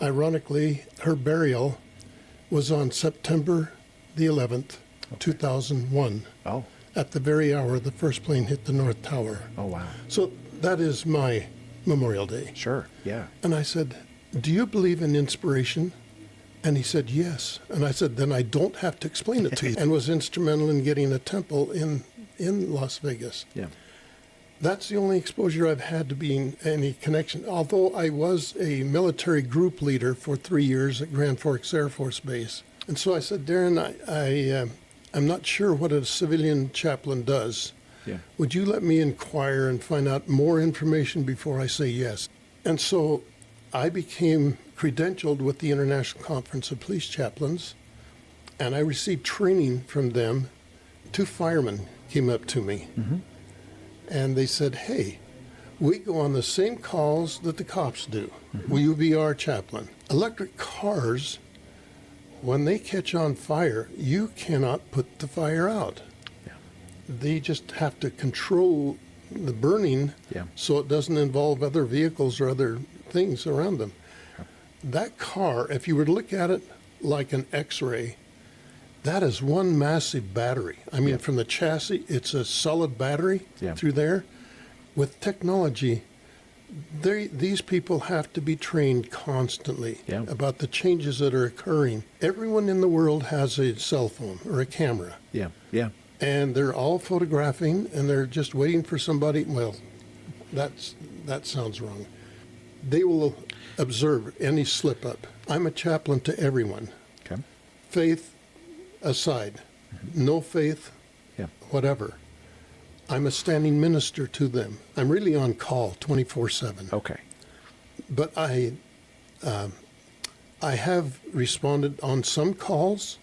Ironically, her burial was on September the 11th, 2001. Oh. At the very hour the first plane hit the North Tower. Oh, wow. So that is my Memorial Day. Sure, yeah. And I said, do you believe in inspiration? And he said, yes. And I said, then I don't have to explain it to you. And was instrumental in getting a temple in Las Vegas. Yeah. That's the only exposure I've had to being any connection. Although I was a military group leader for 3 years at Grand Forks Air Force Base. And so I said, Darren, I'm not sure what a civilian chaplain does. Yeah. Would you let me inquire and find out more information before I say yes? And so I became credentialed with the International Conference of Police Chaplains, and I received training from them. 2 firemen came up to me, and they said, hey, we go on the same calls that the cops do. Will you be our chaplain? Electric cars, when they catch on fire, you cannot put the fire out. Yeah. They just have to control the burning so it doesn't involve other vehicles or other things around them. That car, if you were to look at it like an X-ray, that is one massive battery. I mean, from the chassis, it's a solid battery through there. With technology, these people have to be trained constantly about the changes that are occurring. Everyone in the world has a cell phone or a camera. Yeah, yeah. And they're all photographing, and they're just waiting for somebody. Well, that sounds wrong. They will observe any slip up. I'm a chaplain to everyone. Okay. Faith aside, no faith, whatever. I'm a standing minister to them. I'm really on call 24/7. Okay. But I have responded on some calls,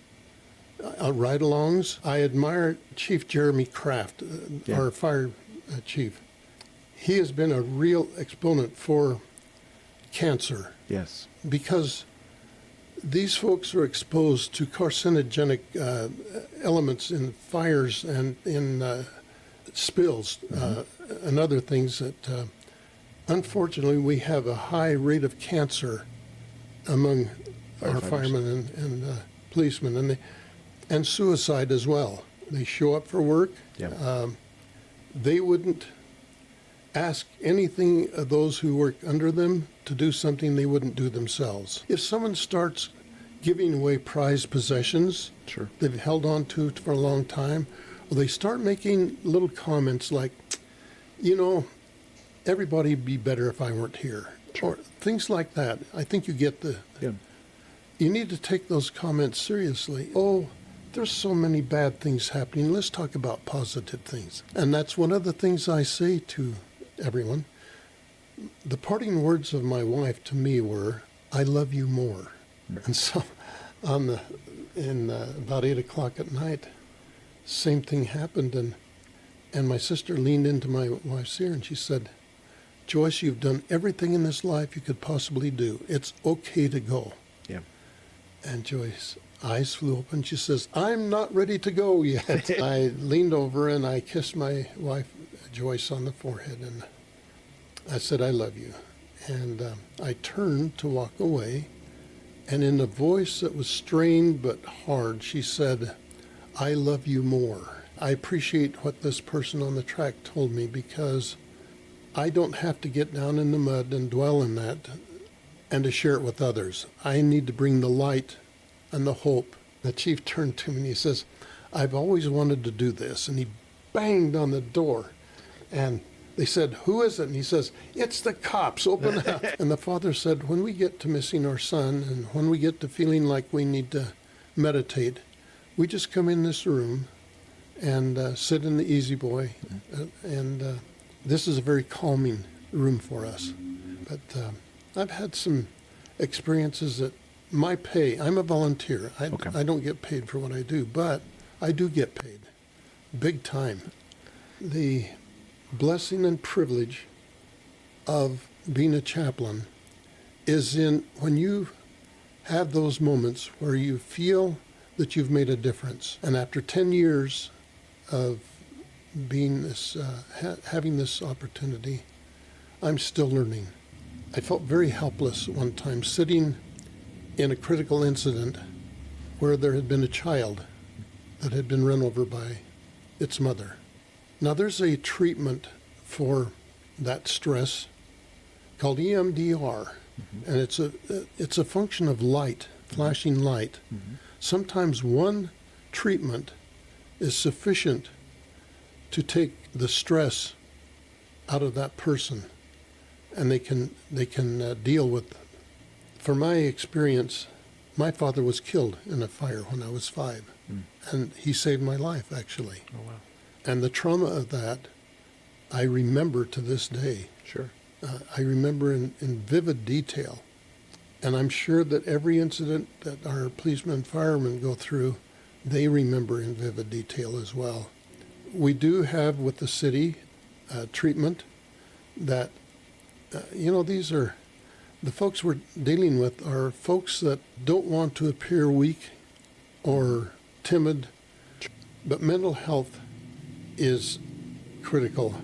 ride-alongs. I admire Chief Jeremy Kraft, our fire chief. He has been a real exponent for cancer. Yes. Because these folks are exposed to carcinogenic elements in fires and in spills and other things that, unfortunately, we have a high rate of cancer among our firemen and policemen, and suicide as well. They show up for work. They wouldn't ask anything of those who work under them to do something they wouldn't do themselves. If someone starts giving away prized possessions they've held on to for a long time, or they start making little comments like, you know, everybody would be better if I weren't here, or things like that. I think you get you need to take those comments seriously. Oh, there's so many bad things happening. Let's talk about positive things. And that's one of the things I say to everyone. The parting words of my wife to me were, I love you more. And so about 8 o'clock at night, same thing happened. And my sister leaned into my wife's ear and she said, Joyce, you've done everything in this life you could possibly do. It's okay to go. Yeah. And Joyce's eyes flew open. She says, I'm not ready to go yet. I leaned over and I kissed my wife, Joyce, on the forehead, and I said, I love you. And I turned to walk away, and in a voice that was strained but hard, she said, I love you more. I appreciate what this person on the track told me, because I don't have to get down in the mud and dwell in that and to share it with others. I need to bring the light and the hope. The chief turned to me and he says, I've always wanted to do this. And he banged on the door. And they said, who is it? And he says, it's the cops, open up. And the father said, when we get to missing our son and when we get to feeling like we need to meditate, we just come in this room and sit in the easy boy. And this is a very calming room for us. But I've had some experiences that my pay, I'm a volunteer. I don't get paid for what I do, but I do get paid big time. The blessing and privilege of being a chaplain is in when you have those moments where you feel that you've made a difference. And after 10 years of being this, having this opportunity, I'm still learning. I felt very helpless one time sitting in a critical incident where there had been a child that had been run over by its mother. Now, there's a treatment for that stress called EMDR, and it's a function of light, flashing light. Sometimes one treatment is sufficient to take the stress out of that person, and they can deal with. For my experience, my father was killed in a fire when I was 5, and he saved my life, actually. Oh, wow. And the trauma of that, I remember to this day. Sure. I remember in vivid detail. And I'm sure that every incident that our policemen and firemen go through, they remember in vivid detail as well. We do have with the city treatment that, these are, the folks we're dealing with are folks that don't want to appear weak or timid, but mental health is critical.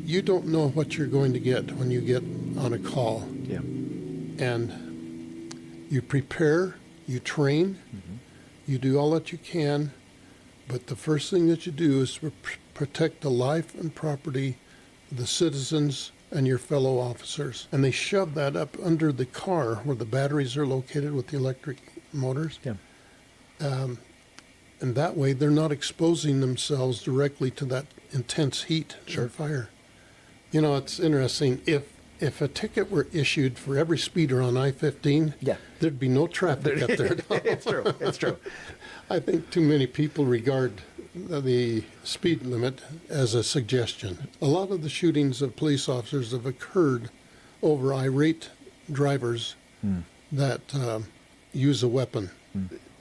You don't know what you're going to get when you get on a call. Yeah. And you prepare, you train, you do all that you can, but the first thing that you do is protect the life and property of the citizens and your fellow officers. And they shove that up under the car where the batteries are located with the electric motors. Yeah. And that way they're not exposing themselves directly to that intense heat Sure. and fire. It's interesting. If a ticket were issued for every speeder on I-15, Yeah. there'd be no traffic up there at all. It's true. It's true. I think too many people regard the speed limit as a suggestion. A lot of the shootings of police officers have occurred over irate drivers that use a weapon.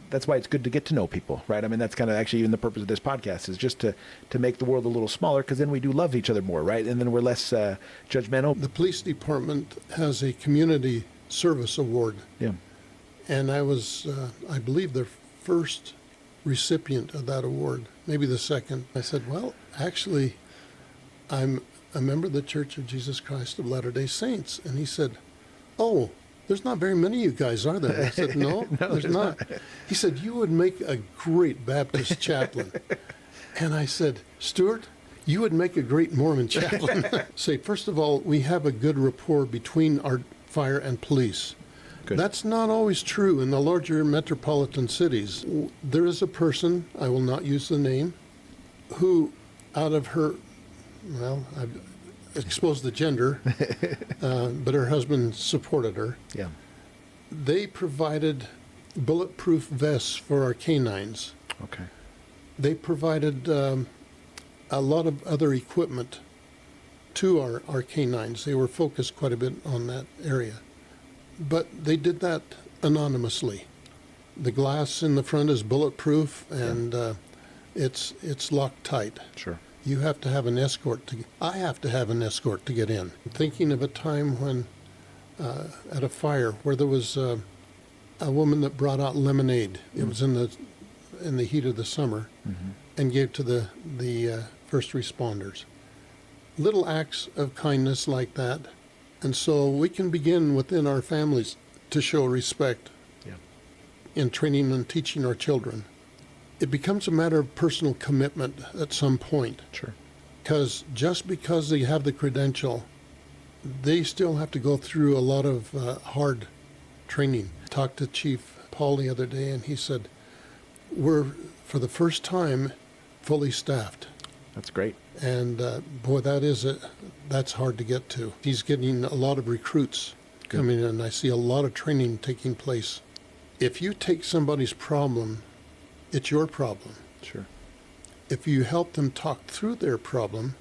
That's why it's good to get to know people, right? I mean, that's kind of actually even the purpose of this podcast is just to make the world a little smaller, because then we do love each other more, right? And then we're less judgmental. The police department has a community service award. Yeah. And I was, I believe, the first recipient of that award, maybe the second. I said, well, actually, I'm a member of the Church of Jesus Christ of Latter-day Saints. And he said, oh, there's not very many of you guys, are there? I said, no, there's not. He said, you would make a great Baptist chaplain. And I said, Stuart, you would make a great Mormon chaplain. Say, first of all, we have a good rapport between our fire and police. Good. That's not always true in the larger metropolitan cities. There is a person, I will not use the name, who out of her, well, I've exposed the gender, but her husband supported her. Yeah. They provided bulletproof vests for our canines. Okay. They provided a lot of other equipment to our canines. They were focused quite a bit on that area. But they did that anonymously. The glass in the front is bulletproof, and it's locked tight. Sure. You have to have an escort. I have to have an escort to get in. I'm thinking of a time when, at a fire, where there was a woman that brought out lemonade. It was in the heat of the summer, and gave to the first responders. Little acts of kindness like that. And so we can begin within our families to show respect in training and teaching our children. It becomes a matter of personal commitment at some point. Sure. Because just because they have the credential, they still have to go through a lot of hard training. Talked to Chief Paul the other day, and he said, we're, for the first time, fully staffed. That's great. And boy, that's hard to get to. He's getting a lot of recruits coming in. I see a lot of training taking place. If you take somebody's problem, it's your problem. Sure. If you help them talk through their problem,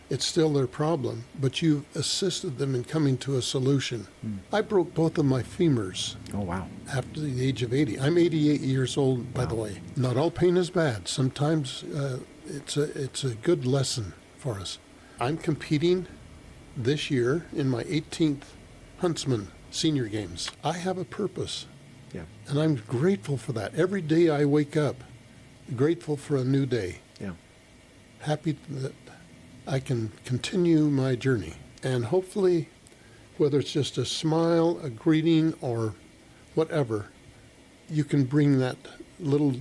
it's still their problem, but you've assisted them in coming to a solution. I broke both of my femurs. Oh, wow. After the age of 80. I'm 88 years old, by the way. Not all pain is bad. Sometimes it's a good lesson for us. I'm competing this year in my 18th Huntsman Senior Games. I have a purpose. Yeah. And I'm grateful for that. Every day I wake up, grateful for a new day. Yeah. Happy that I can continue my journey. And hopefully whether it's just a smile, a greeting, or whatever, you can bring that little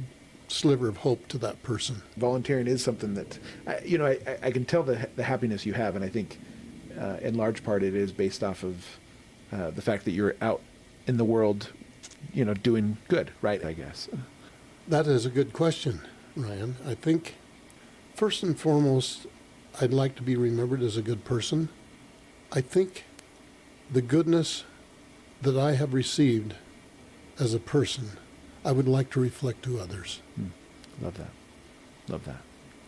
sliver of hope to that person. Volunteering is something that, I can tell the happiness you have, and I think in large part it is based off of the fact that you're out in the world, doing good, right, I guess. That is a good question, Ryan. I think, first and foremost, I'd like to be remembered as a good person. I think the goodness that I have received as a person, I would like to reflect to others. Love that. Love that.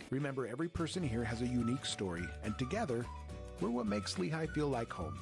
Remember, every person here has a unique story, and together, we're what makes Lehi feel like home.